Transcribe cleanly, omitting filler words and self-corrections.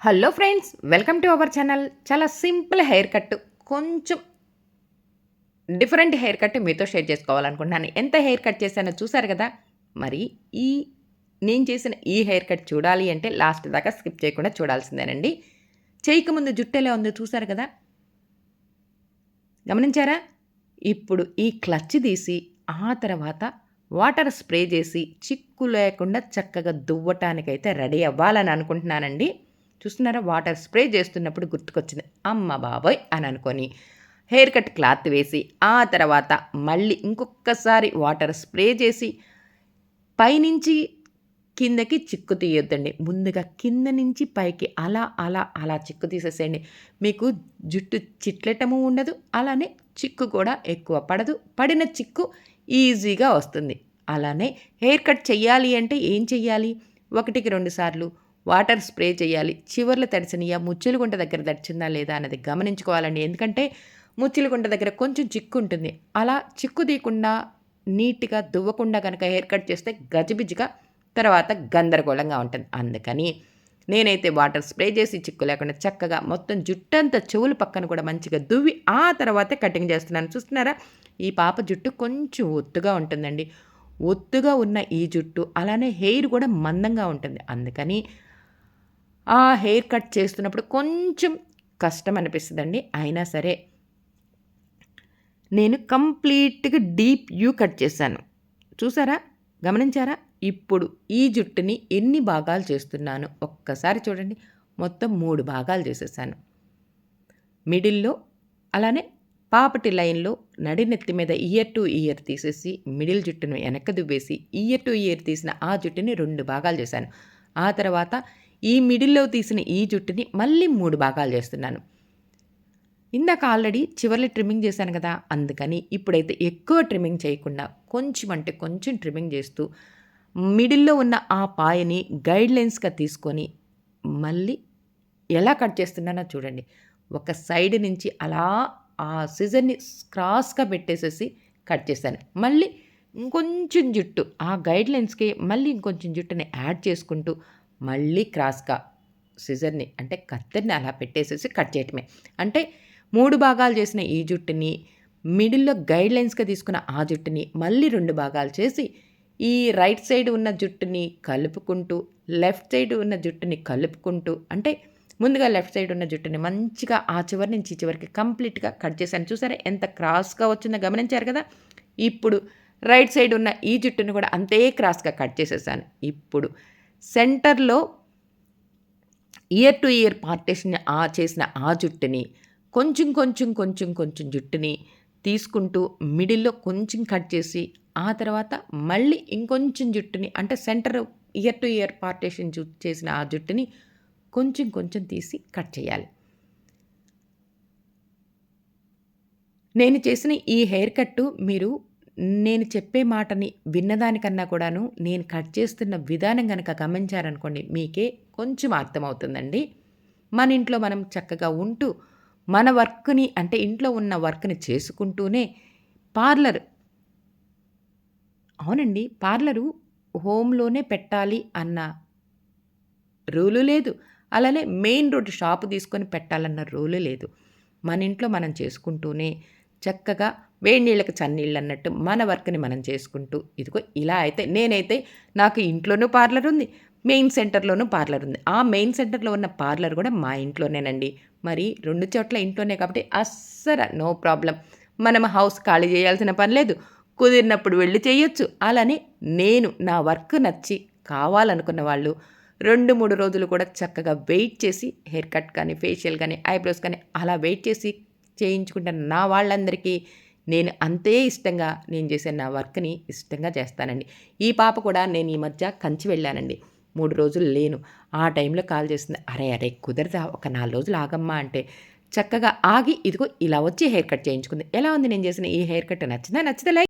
Hello friends, welcome to our channel. చాలా simple hair cut, కొంచెం different hair cut మీతో share చేసుకోవాలనుకుంటున్నాను. ఎంత హెయిర్ కట్ చేశానో చూసారు కదా. మరి ఈ నేను చేసిన ఈ హెయిర్ కట్ చూడాలి అంటే లాస్ట్ దాకా స్కిప్ చేయకుండా చూడాల్సిందేనండి. చేయకముందు జుట్టు ఎలా ఉందో చూసారు కదా, గమనించారా? ఇప్పుడు ఈ క్లచ్ తీసి ఆ తర్వాత వాటర్ స్ప్రే చేసి చిక్కు లేకుండా చక్కగా దువ్వటానికైతే రెడీ అవ్వాలని అనుకుంటున్నానండి. చూస్తున్నారా, వాటర్ స్ప్రే చేస్తున్నప్పుడు గుర్తుకొచ్చింది, అమ్మ బాబోయ్ అని అనుకొని హెయిర్ కట్ క్లాత్ వేసి ఆ తర్వాత మళ్ళీ ఇంకొకసారి వాటర్ స్ప్రే చేసి పైనుంచి కిందకి చిక్కు తీయొద్దండి. ముందుగా కింద నుంచి పైకి అలా అలా అలా చిక్కు తీసేసేయండి. మీకు జుట్టు చిట్లటము ఉండదు, అలానే చిక్కు కూడా ఎక్కువ పడదు. పడిన చిక్కు ఈజీగా వస్తుంది. అలానే హెయిర్ కట్ చెయ్యాలి అంటే ఏం చెయ్యాలి? 1కి 2 సార్లు వాటర్ స్ప్రే చేయాలి. చివర్లు తడిసినయా, ముచ్చులుగుంట దగ్గర తడిచిందా లేదా అన్నది గమనించుకోవాలండి. ఎందుకంటే ముచ్చులుగుంట దగ్గర కొంచెం చిక్కు ఉంటుంది. అలా చిక్కు తీయకుండా నీట్‌గా దువ్వకుండా కనుక హెయిర్ కట్ చేస్తే గజిబిజిగా తర్వాత గందరగోళంగా ఉంటుంది. అందుకని నేనైతే వాటర్ స్ప్రే చేసి చిక్కు లేకుండా చక్కగా మొత్తం జుట్టంతా చెవులు పక్కన కూడా మంచిగా దువ్వి ఆ తర్వాతే కటింగ్ చేస్తున్నాను. చూస్తున్నారా, ఈ పాప జుట్టు కొంచెం ఒత్తుగా ఉంటుందండి. ఒత్తుగా ఉన్న ఈ జుట్టు అలానే హెయిర్ కూడా మందంగా ఉంటుంది. అందుకని ఆ హెయిర్ కట్ చేస్తున్నప్పుడు కొంచెం కష్టం అనిపిస్తుందండి. అయినా సరే నేను కంప్లీట్‌గా డీప్ యూ కట్ చేశాను. చూసారా, గమనించారా? ఇప్పుడు ఈ జుట్టుని ఎన్ని భాగాలు చేస్తున్నాను ఒక్కసారి చూడండి. మొత్తం 3 భాగాలు చేసేసాను. మిడిల్‌లో అలానే పాపటి లైన్‌లో నడినెత్తి మీద ఇయర్ టు ఇయర్ తీసేసి మిడిల్ జుట్టును వెనక్కి దువ్వేసి ఇయర్ టు ఇయర్ తీసిన ఆ జుట్టుని 2 భాగాలు చేశాను. ఆ తర్వాత ఈ మిడిల్‌లో తీసిన ఈ జుట్టుని మళ్ళీ 3 భాగాలు చేస్తున్నాను. ఇందాక ఆల్రెడీ చివర్లో ట్రిమ్మింగ్ చేశాను కదా, అందుకని ఇప్పుడైతే ఎక్కువ ట్రిమ్మింగ్ చేయకుండా కొంచెం అంటే కొంచెం ట్రిమ్మింగ్ చేస్తూ మిడిల్‌లో ఉన్న ఆ పాయని గైడ్‌లైన్స్‌గా తీసుకొని మళ్ళీ ఎలా కట్ చేస్తున్నానో చూడండి. ఒక సైడ్ నుంచి అలా ఆ సిజర్‌ని క్రాస్‌గా పెట్టేసేసి కట్ చేశాను. మళ్ళీ ఇంకొంచెం జుట్టు ఆ గైడ్‌లైన్స్‌కి మళ్ళీ ఇంకొంచెం జుట్టుని యాడ్ చేసుకుంటూ మళ్ళీ క్రాస్‌గా సిజర్‌ని అంటే కత్తెరని అలా పెట్టేసేసి కట్ చేయటమే. అంటే 3 భాగాలు చేసిన ఈ జుట్టుని మిడిల్‌లో గైడ్‌లైన్స్‌గా తీసుకున్న ఆ జుట్టుని మళ్ళీ 2 భాగాలు చేసి ఈ రైట్ సైడ్ ఉన్న జుట్టుని కలుపుకుంటూ, లెఫ్ట్ సైడ్ ఉన్న జుట్టుని కలుపుకుంటూ, అంటే ముందుగా లెఫ్ట్ సైడ్ ఉన్న జుట్టుని మంచిగా ఆ చివరి నుంచి ఈ చివరికి కంప్లీట్‌గా కట్ చేశాను. చూసారా ఎంత క్రాస్‌గా వచ్చిందో గమనించారు కదా! ఇప్పుడు రైట్ సైడ్ ఉన్న ఈ జుట్టుని కూడా అంతే క్రాస్‌గా కట్ చేసేసాను. ఇప్పుడు సెంటర్‌లో ఇయర్ టు ఇయర్ పార్టిషన్ చేసిన ఆ జుట్టుని కొంచెం జుట్టుని తీసుకుంటూ మిడిల్‌లో కొంచెం కట్ చేసి ఆ తర్వాత మళ్ళీ ఇంకొంచెం జుట్టుని అంటే centre year to year partition చేసిన ఆ జుట్టుని కొంచెం తీసి కట్ చేయాలి. నేను చేసిన ఈ హెయిర్ కట్టు మీరు నేను చెప్పే మాటని విన్నదానికన్నా కూడాను నేను కట్ చేస్తున్న విధానం గనక గమనించారనుకోండి, మీకే కొంచెం అర్థమవుతుందండి. మన ఇంట్లో మనం చక్కగా ఉంటూ మన వర్క్‌ని అంటే ఇంట్లో ఉన్న వర్క్‌ని చేసుకుంటూనే పార్లర్ అవునండి. పార్లరు హోమ్‌లోనే పెట్టాలి అన్న రూలు లేదు. అలానే మెయిన్ రోడ్ షాపు తీసుకొని పెట్టాలన్న రూలు లేదు. మన ఇంట్లో మనం చేసుకుంటూనే చక్కగా వేడి నీళ్ళకి చన్నీళ్ళన్నట్టు మన వర్క్‌ని మనం చేసుకుంటూ ఇదిగో ఇలా అయితే నేనైతే నాకు ఇంట్లోనూ పార్లర్ ఉంది. మెయిన్ సెంటర్‌లోనూ పార్లర్ ఉంది. ఆ మెయిన్ సెంటర్‌లో ఉన్న పార్లర్ కూడా మా ఇంట్లోనేనండి. మరి 2 చోట్ల ఇంట్లోనే కాబట్టి అస్సల నో ప్రాబ్లమ్. మనం హౌస్ ఖాళీ చేయాల్సిన పని లేదు. కుదిరినప్పుడు వెళ్లి చేయొచ్చు. అలానే నేను నా వర్క్ నచ్చి కావాలనుకున్న వాళ్ళు 2, 3 రోజులు కూడా చక్కగా వెయిట్ చేసి హెయిర్ కట్ కానీ, ఫేషియల్ కానీ, ఐబ్రోస్ కానీ అలా వెయిట్ చేసి చేయించుకుంటున్న నా వాళ్ళందరికీ నేను అంతే ఇష్టంగా నేను చేసే నా వర్క్‌ని ఇష్టంగా చేస్తానండి. ఈ పాప కూడా నేను ఈ మధ్య కంచి వెళ్ళానండి. 3 రోజులు లేను. ఆ టైంలో కాల్ చేసింది. అరే! కుదరదా ఒక 4 రోజులు ఆగమ్మా అంటే చక్కగా ఆగి ఇదిగో ఇలా వచ్చి హెయిర్ కట్ చేయించుకుంది. ఎలా ఉంది నేను చేసిన ఈ హెయిర్ కట్ నచ్చిందా? నచ్చితే లైక్